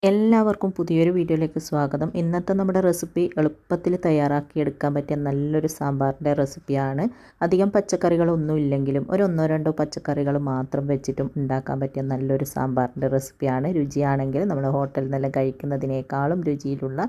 എല്ലാവർക്കും പുതിയൊരു വീഡിയോയിലേക്ക് സ്വാഗതം. ഇന്നത്തെ നമ്മുടെ റെസിപ്പി എളുപ്പത്തിൽ തയ്യാറാക്കിയെടുക്കാൻ പറ്റിയ നല്ലൊരു സാമ്പാറിൻ്റെ റെസിപ്പിയാണ്. അധികം പച്ചക്കറികളൊന്നും ഇല്ലെങ്കിലും ഒരു ഒന്നോ രണ്ടോ പച്ചക്കറികൾ മാത്രം വെച്ചിട്ടും ഉണ്ടാക്കാൻ പറ്റിയ നല്ലൊരു സാമ്പാറിൻ്റെ റെസിപ്പിയാണ്. രുചിയാണെങ്കിൽ നമ്മൾ ഹോട്ടലിൽ നിന്നെല്ലാം കഴിക്കുന്നതിനേക്കാളും രുചിയിലുള്ള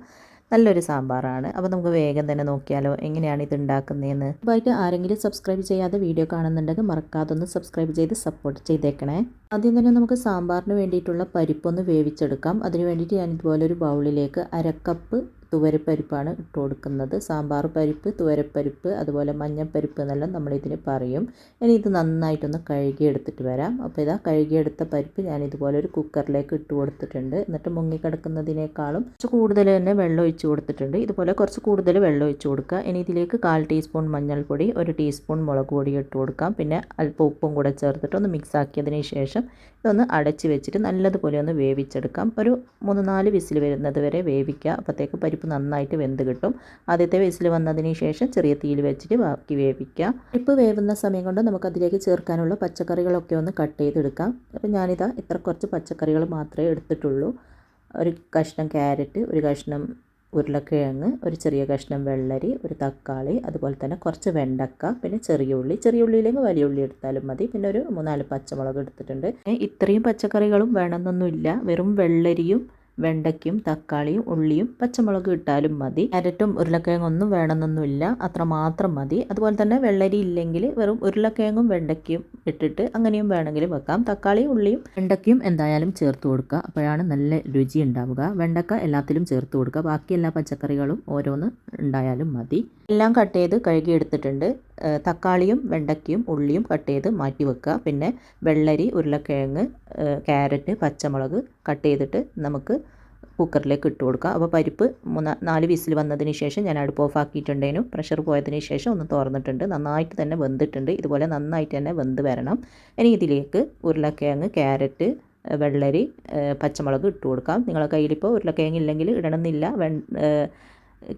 നല്ലൊരു സാമ്പാറാണ്. അപ്പോൾ നമുക്ക് വേഗം തന്നെ നോക്കിയാലോ എങ്ങനെയാണ് ഇത് ഉണ്ടാക്കുന്നതെന്ന്. അതായിട്ട് ആരെങ്കിലും സബ്സ്ക്രൈബ് ചെയ്യാതെ വീഡിയോ കാണുന്നുണ്ടെങ്കിൽ മറക്കാതെ ഒന്ന് സബ്സ്ക്രൈബ് ചെയ്ത് സപ്പോർട്ട് ചെയ്തേക്കണേ. ആദ്യം തന്നെ നമുക്ക് സാമ്പാറിന് വേണ്ടിയിട്ടുള്ള പരിപ്പൊന്ന് വേവിച്ചെടുക്കാം. അതിന് വേണ്ടിയിട്ട് ഞാൻ ഇതുപോലെ ഒരു ബൗളിലേക്ക് അരക്കപ്പ് തുവരപ്പരിപ്പാണ് ഇട്ട് കൊടുക്കുന്നത്. സാമ്പാർ പരിപ്പ്, തുവരപ്പരിപ്പ്, അതുപോലെ മഞ്ഞൾപ്പരിപ്പ് എന്നെല്ലാം നമ്മളിതിന് പറയും. ഇനി ഇത് നന്നായിട്ടൊന്ന് കഴുകിയെടുത്തിട്ട് വരാം. അപ്പോൾ ഇതാ കഴുകിയെടുത്ത പരിപ്പ് ഞാൻ ഇതുപോലെ ഒരു കുക്കറിലേക്ക് ഇട്ട് കൊടുത്തിട്ടുണ്ട്. എന്നിട്ട് മുങ്ങിക്കിടക്കുന്നതിനേക്കാളും കുറച്ച് കൂടുതൽ തന്നെ വെള്ളം ഒഴിച്ച് കൊടുത്തിട്ടുണ്ട്. ഇതുപോലെ കുറച്ച് കൂടുതൽ വെള്ളം ഒഴിച്ച് കൊടുക്കുക. ഇനി ഇതിലേക്ക് 1/4 ടീസ്പൂൺ മഞ്ഞൾപ്പൊടി, 1 ടീസ്പൂൺ മുളക് പൊടി ഇട്ട് കൊടുക്കാം. പിന്നെ അല്പം ഉപ്പും കൂടെ ചേർത്തിട്ട് ഒന്ന് മിക്സ് ആക്കിയതിന് ശേഷം ഇതൊന്ന് അടച്ച് വെച്ചിട്ട് നല്ലതുപോലെ ഒന്ന് വേവിച്ചെടുക്കാം. ഒരു 3-4 വിസിൽ വരുന്നത് വരെ വേവിക്കുക. അപ്പോഴത്തേക്ക് പരിപ്പ് നന്നായിട്ട് വെന്ത് കിട്ടും. ആദ്യത്തെ വിസിൽ വന്നതിന് ശേഷം ചെറിയ തീയിൽ വെച്ചിട്ട് ബാക്കി വേവിക്കുക. പരിപ്പ് വേവുന്ന സമയം കൊണ്ട് നമുക്കതിലേക്ക് ചേർക്കാനുള്ള പച്ചക്കറികളൊക്കെ ഒന്ന് കട്ട് ചെയ്തെടുക്കാം. അപ്പോൾ ഞാനിതാ ഇത്ര കുറച്ച് പച്ചക്കറികൾ മാത്രമേ എടുത്തിട്ടുള്ളൂ. ഒരു കഷ്ണം ക്യാരറ്റ്, ഒരു കഷ്ണം ഉരുളക്കിഴങ്ങ്, ഒരു ചെറിയ കഷ്ണം വെള്ളരി, ഒരു തക്കാളി, അതുപോലെ തന്നെ കുറച്ച് വെണ്ടക്ക, പിന്നെ ചെറിയ ഉള്ളിയില്ലെങ്കിൽ വലിയ ഉള്ളി എടുത്താലും മതി. പിന്നെ ഒരു 3-4 പച്ചമുളക് എടുത്തിട്ടുണ്ട്. ഇത്രയും പച്ചക്കറികളും വേണമെന്നൊന്നുമില്ല. വെറും വെള്ളരിയും വെണ്ടയ്ക്കും തക്കാളിയും ഉള്ളിയും പച്ചമുളകും ഇട്ടാലും മതി. ക്യാരറ്റും ഉരുളക്കിഴങ്ങൊന്നും വേണമെന്നൊന്നുമില്ല, അത്രമാത്രം മതി. അതുപോലെ തന്നെ വെള്ളരി ഇല്ലെങ്കിൽ വെറും ഉരുളക്കിഴങ്ങും വെണ്ടയ്ക്കും ഇട്ടിട്ട് അങ്ങനെയും വേണമെങ്കിൽ വെക്കാം. തക്കാളിയും ഉള്ളിയും വെണ്ടയ്ക്കും എന്തായാലും ചേർത്ത് കൊടുക്കുക. അപ്പോഴാണ് നല്ല രുചി ഉണ്ടാവുക. വെണ്ടക്ക എല്ലാത്തിലും ചേർത്ത് കൊടുക്കുക. ബാക്കി എല്ലാ പച്ചക്കറികളും ഓരോന്ന് ഉണ്ടായാലും മതി. എല്ലാം കട്ട് ചെയ്ത് കഴുകി എടുത്തിട്ടുണ്ട്. തക്കാളിയും വെണ്ടയ്ക്കയും ഉള്ളിയും കട്ട് ചെയ്ത് മാറ്റി വെക്കുക. പിന്നെ വെള്ളരി, ഉരുളക്കിഴങ്ങ്, ക്യാരറ്റ്, പച്ചമുളക് കട്ട് ചെയ്തിട്ട് നമുക്ക് കുക്കറിലേക്ക് ഇട്ട് കൊടുക്കുക. അപ്പോൾ പരിപ്പ് 4 വിസിൽ വന്നതിന് ശേഷം ഞാൻ അടുപ്പ് ഓഫ് ആക്കിയിട്ടുണ്ടേനു. പ്രഷർ പോയതിന് ശേഷം ഒന്ന് തുറന്നിട്ടുണ്ട്. നന്നായിട്ട് തന്നെ വെന്തിട്ടുണ്ട്. ഇതുപോലെ നന്നായിട്ട് തന്നെ വെന്ത് വരണം. ഇനി ഇതിലേക്ക് ഉരുളക്കിഴങ്ങ്, ക്യാരറ്റ്, വെള്ളരി, പച്ചമുളക് ഇട്ട് കൊടുക്കാം. നിങ്ങളുടെ കയ്യിലിപ്പോൾ ഉരുളക്കിഴങ്ങ് ഇല്ലെങ്കിൽ ഇടണമെന്നില്ല,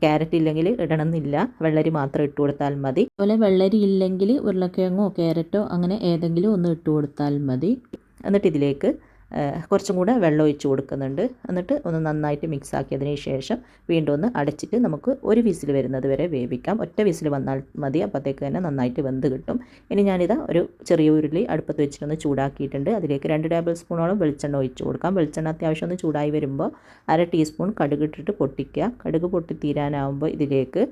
ക്യാരറ്റ് ഇല്ലെങ്കിൽ ഇടണമെന്നില്ല, വെള്ളരി മാത്രം ഇട്ട് കൊടുത്താൽ മതി. അതുപോലെ വെള്ളരി ഇല്ലെങ്കിൽ ഉരുളക്കിഴങ്ങോ ക്യാരറ്റോ അങ്ങനെ ഏതെങ്കിലും ഒന്ന് ഇട്ട് കൊടുത്താൽ മതി. എന്നിട്ട് ഇതിലേക്ക് കുറച്ചും കൂടെ വെള്ളം ഒഴിച്ച് കൊടുക്കുന്നുണ്ട്. എന്നിട്ട് ഒന്ന് നന്നായിട്ട് മിക്സ് ആക്കിയതിന് ശേഷം വീണ്ടും ഒന്ന് അടച്ചിട്ട് നമുക്ക് ഒരു വിസിൽ വരുന്നത് വരെ വേവിക്കാം. ഒറ്റ വിസിൽ വന്നാൽ മതി. അപ്പോഴത്തേക്ക് തന്നെ നന്നായിട്ട് വെന്ത് കിട്ടും. ഇനി ഞാനിതാ ഒരു ചെറിയ ഉരുളി അടുപ്പത്ത് വെച്ചിട്ടൊന്ന് ചൂടാക്കിയിട്ടുണ്ട്. അതിലേക്ക് 2 ടേബിൾ സ്പൂണോളം വെളിച്ചെണ്ണ ഒഴിച്ച് കൊടുക്കാം. വെളിച്ചെണ്ണ അത്യാവശ്യം ഒന്ന് ചൂടായി വരുമ്പോൾ 1/2 ടീസ്പൂൺ കടുക് ഇട്ടിട്ട് പൊട്ടിക്കുക. കടുക് പൊട്ടിത്തീരാനാവുമ്പോൾ ഇതിലേക്ക്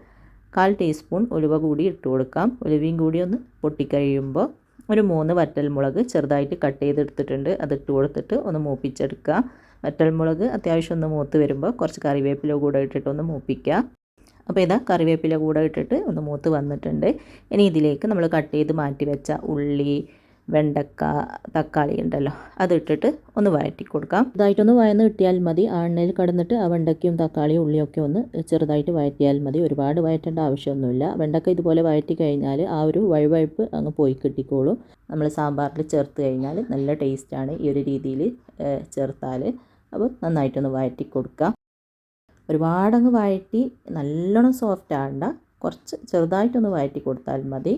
1/4 ടീസ്പൂൺ ഉലുവ കൂടി ഇട്ട് കൊടുക്കാം. ഉലുവയും കൂടി ഒന്ന് പൊട്ടിക്കഴിയുമ്പോൾ ഒരു 3 വറ്റൽമുളക് ചെറുതായിട്ട് കട്ട് ചെയ്തെടുത്തിട്ടുണ്ട്. അതിട്ട് കൊടുത്തിട്ട് ഒന്ന് മൂപ്പിച്ചെടുക്കുക. വറ്റൽമുളക് അത്യാവശ്യം ഒന്ന് മൂത്ത് വരുമ്പോൾ കുറച്ച് കറിവേപ്പില കൂടെ ഇട്ടിട്ട് ഒന്ന് മൂപ്പിക്കുക. അപ്പോൾ ഇതാ കറിവേപ്പില കൂടെ ഇട്ടിട്ട് ഒന്ന് മൂത്ത് വന്നിട്ടുണ്ട്. ഇനി ഇതിലേക്ക് നമ്മൾ കട്ട് ചെയ്ത് മാറ്റി വെച്ച ഉള്ളി, വെണ്ടക്ക, തക്കാളി ഉണ്ടല്ലോ, അതിട്ടിട്ട് ഒന്ന് വഴറ്റി കൊടുക്കാം. ഇതായിട്ടൊന്ന് വഴന്ന് കിട്ടിയാൽ മതി. ആ എണ്ണയിൽ കടന്നിട്ട് ആ വെണ്ടയ്ക്കയും തക്കാളിയും ഉള്ളിയൊക്കെ ഒന്ന് ചെറുതായിട്ട് വഴറ്റിയാൽ മതി. ഒരുപാട് വഴറ്റേണ്ട ആവശ്യമൊന്നുമില്ല. വെണ്ടക്ക ഇതുപോലെ വഴറ്റി കഴിഞ്ഞാൽ ആ ഒരു വഴുവഴുപ്പ് അങ്ങ് പോയി കിട്ടിക്കോളും. നമ്മൾ സാമ്പാറിൽ ചേർത്ത് കഴിഞ്ഞാൽ നല്ല ടേസ്റ്റാണ് ഈ ഒരു രീതിയിൽ ചേർത്താൽ. അപ്പോൾ നന്നായിട്ടൊന്ന് വഴറ്റി കൊടുക്കുക. ഒരുപാടങ്ങ് വഴറ്റി നല്ലോണം സോഫ്റ്റ് ആകണ്ട, കുറച്ച് ചെറുതായിട്ടൊന്ന് വഴറ്റി കൊടുത്താൽ മതി.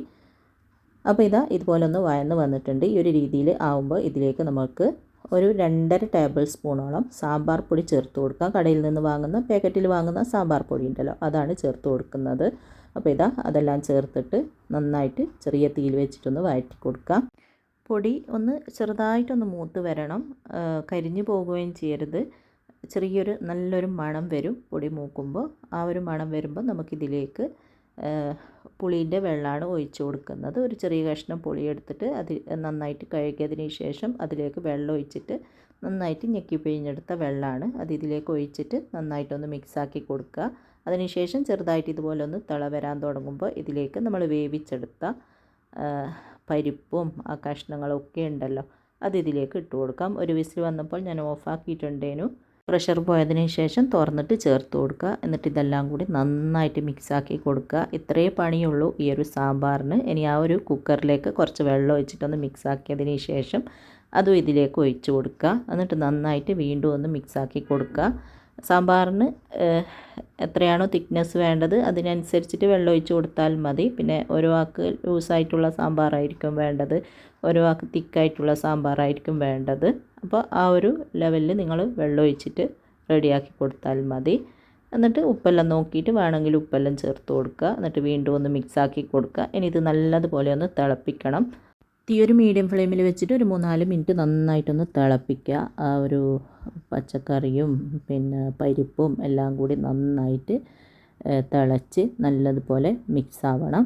അപ്പോൾ ഇതാ ഇതുപോലെ ഒന്ന് വഴന്ന് വന്നിട്ടുണ്ട്. ഈ ഒരു രീതിയിൽ ആവുമ്പോൾ ഇതിലേക്ക് നമുക്ക് ഒരു 2.5 ടേബിൾ സ്പൂണോളം സാമ്പാർ പൊടി ചേർത്ത് കൊടുക്കാം. കടയിൽ നിന്ന് വാങ്ങുന്ന പാക്കറ്റിൽ വാങ്ങുന്ന സാമ്പാർ പൊടി ഉണ്ടല്ലോ, അതാണ് ചേർത്ത് കൊടുക്കുന്നത്. അപ്പോൾ ഇതാ അതെല്ലാം ചേർത്തിട്ട് നന്നായിട്ട് ചെറിയ തീയിൽ വെച്ചിട്ടൊന്ന് വഴറ്റി കൊടുക്കാം. പൊടി ഒന്ന് ചെറുതായിട്ടൊന്ന് മൂത്ത് വരണം, കരിഞ്ഞു പോകുകയും ചെയ്യരുത്. ചെറിയൊരു നല്ലൊരു മണം വരും പൊടി മൂക്കുമ്പോൾ. ആ ഒരു മണം വരുമ്പോൾ നമുക്കിതിലേക്ക് പുളീൻ്റെ വെള്ളമാണ് ഒഴിച്ച് കൊടുക്കുന്നത്. ഒരു ചെറിയ കഷ്ണം പുളി എടുത്തിട്ട് അത് നന്നായിട്ട് കഴുകിയതിന് ശേഷം അതിലേക്ക് വെള്ളം ഒഴിച്ചിട്ട് നന്നായിട്ട് ഞെക്കി പിഴിഞ്ഞെടുത്ത വെള്ളമാണ്. അത് ഇതിലേക്ക് ഒഴിച്ചിട്ട് നന്നായിട്ടൊന്ന് മിക്സാക്കി കൊടുക്കുക. അതിനുശേഷം ചെറുതായിട്ട് ഇതുപോലെ ഒന്ന് തിള വരാൻ തുടങ്ങുമ്പോൾ ഇതിലേക്ക് നമ്മൾ വേവിച്ചെടുത്ത പരിപ്പും ആ കഷ്ണങ്ങളൊക്കെ ഉണ്ടല്ലോ, അത് ഇതിലേക്ക് ഇട്ട് കൊടുക്കാം. ഒരു വിസിൽ വന്നപ്പോൾ ഞാൻ ഓഫാക്കിയിട്ടുണ്ടേനു. പ്രഷർ പോയതിന് ശേഷം തുറന്നിട്ട് ചേർത്ത് കൊടുക്കുക. എന്നിട്ട് ഇതെല്ലാം കൂടി നന്നായിട്ട് മിക്സാക്കി കൊടുക്കുക. ഇത്രയേ പണിയുള്ളൂ ഈ ഒരു സാമ്പാറിന്. ഇനി ആ ഒരു കുക്കറിലേക്ക് കുറച്ച് വെള്ളം ഒഴിച്ചിട്ടൊന്ന് മിക്സാക്കിയതിന് ശേഷം അതും ഇതിലേക്ക് ഒഴിച്ച് കൊടുക്കുക. എന്നിട്ട് നന്നായിട്ട് വീണ്ടും ഒന്ന് മിക്സാക്കി കൊടുക്കുക. സാമ്പാറിന് എത്രയാണോ തിക്നെസ് വേണ്ടത് അതിനനുസരിച്ചിട്ട് വെള്ളം ഒഴിച്ച് കൊടുത്താൽ മതി. പിന്നെ ഓരോ ആൾക്ക് ലൂസായിട്ടുള്ള സാമ്പാറായിരിക്കും വേണ്ടത്, ഓരോ തിക്കായിട്ടുള്ള സാമ്പാറായിരിക്കും വേണ്ടത്. അപ്പോൾ ആ ഒരു ലെവലിൽ നിങ്ങൾ വെള്ളം ഒഴിച്ചിട്ട് റെഡിയാക്കി കൊടുത്താൽ മതി. എന്നിട്ട് ഉപ്പെല്ലാം നോക്കിയിട്ട് വേണമെങ്കിൽ ഉപ്പെല്ലാം ചേർത്ത് കൊടുക്കുക. എന്നിട്ട് വീണ്ടും ഒന്ന് മിക്സാക്കി കൊടുക്കുക. ഇനി ഇത് നല്ലതുപോലെ ഒന്ന് തിളപ്പിക്കണം. തീ ഒരു മീഡിയം ഫ്ലെയിമിൽ വെച്ചിട്ട് ഒരു 3-4 മിനിറ്റ് നന്നായിട്ടൊന്ന് തിളപ്പിക്കുക. ആ ഒരു പച്ചക്കറിയും പിന്നെ പരിപ്പും എല്ലാം കൂടി നന്നായിട്ട് തിളച്ച് നല്ലതുപോലെ മിക്സ് ആവണം.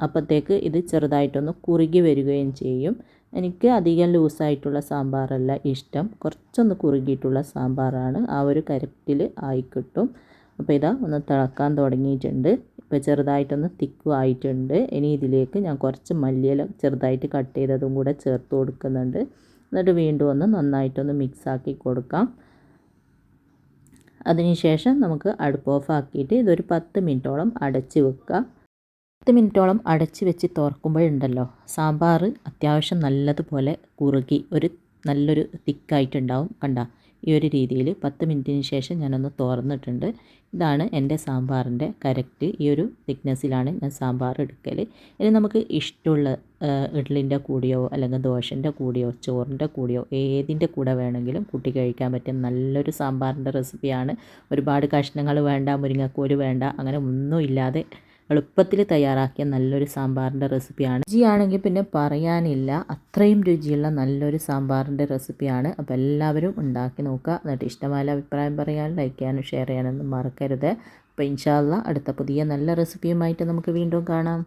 അപ്പോഴത്തേക്ക് ഇത് ചെറുതായിട്ടൊന്ന് കുറുകി വരികയും ചെയ്യും. എനിക്ക് അധികം ലൂസായിട്ടുള്ള സാമ്പാറല്ല ഇഷ്ടം, കുറച്ചൊന്ന് കുറുകിയിട്ടുള്ള സാമ്പാറാണ്. ആ ഒരു കരക്റ്റിൽ ആയി കിട്ടും. അപ്പോൾ ഇതാ ഒന്ന് തിളക്കാൻ തുടങ്ങിയിട്ടുണ്ട്. ഇപ്പോൾ ചെറുതായിട്ടൊന്ന് തിക്കും ആയിട്ടുണ്ട്. ഇനി ഇതിലേക്ക് ഞാൻ കുറച്ച് മല്ലിയില ചെറുതായിട്ട് കട്ട് ചെയ്തതും കൂടെ ചേർത്ത് കൊടുക്കുന്നുണ്ട്. എന്നിട്ട് വീണ്ടും ഒന്ന് നന്നായിട്ടൊന്ന് മിക്സാക്കി കൊടുക്കാം. അതിനുശേഷം നമുക്ക് അടുപ്പ് ഓഫ് ആക്കിയിട്ട് ഇതൊരു 10 മിനിറ്റോളം അടച്ച് വെക്കുക. 10 മിനിറ്റോളം അടച്ച് വെച്ച് തുറക്കുമ്പോഴുണ്ടല്ലോ സാമ്പാർ അത്യാവശ്യം നല്ലതുപോലെ കുറുകി നല്ലൊരു തിക്കായിട്ടുണ്ടാവും. കണ്ട ഈ ഒരു രീതിയിൽ 10 മിനിറ്റിന് ശേഷം ഞാനൊന്ന് തുറന്നിട്ടുണ്ട്. ഇതാണ് എൻ്റെ സാമ്പാറിൻ്റെ കറക്റ്റ്. ഈ ഒരു തിക്നെസ്സിലാണ് ഞാൻ സാമ്പാർ എടുക്കൽ. ഇനി നമുക്ക് ഇഷ്ടമുള്ള ഇഡ്ഡലിൻ്റെ കൂടെയോ അല്ലെങ്കിൽ ദോശൻ്റെ കൂടെയോ ചോറിൻ്റെ കൂടെയോ ഏതിൻ്റെ കൂടെ വേണമെങ്കിലും കൂട്ടി കഴിക്കാൻ പറ്റിയ നല്ലൊരു സാമ്പാറിൻ്റെ റെസിപ്പിയാണ്. ഒരുപാട് കഷ്ണങ്ങൾ വേണ്ട, മുരിങ്ങക്കോല് വേണ്ട, അങ്ങനെ ഒന്നുമില്ലാതെ എളുപ്പത്തിൽ തയ്യാറാക്കിയ നല്ലൊരു സാമ്പാറിൻ്റെ റെസിപ്പിയാണ്. രുചിയാണെങ്കിൽ പിന്നെ പറയാനില്ല, അത്രയും രുചിയുള്ള നല്ലൊരു സാമ്പാറിൻ്റെ റെസിപ്പിയാണ്. അപ്പോൾ എല്ലാവരും ഉണ്ടാക്കി നോക്കുക. എന്നിട്ട് ഇഷ്ടമായ അഭിപ്രായം പറയാൻ, ലൈക്ക് ചെയ്യാനും ഷെയർ ചെയ്യാനൊന്നും മറക്കരുത്. അപ്പോൾ ഇൻഷാ അല്ലാഹ് അടുത്ത പുതിയ നല്ല റെസിപ്പിയുമായിട്ട് നമുക്ക് വീണ്ടും കാണാം.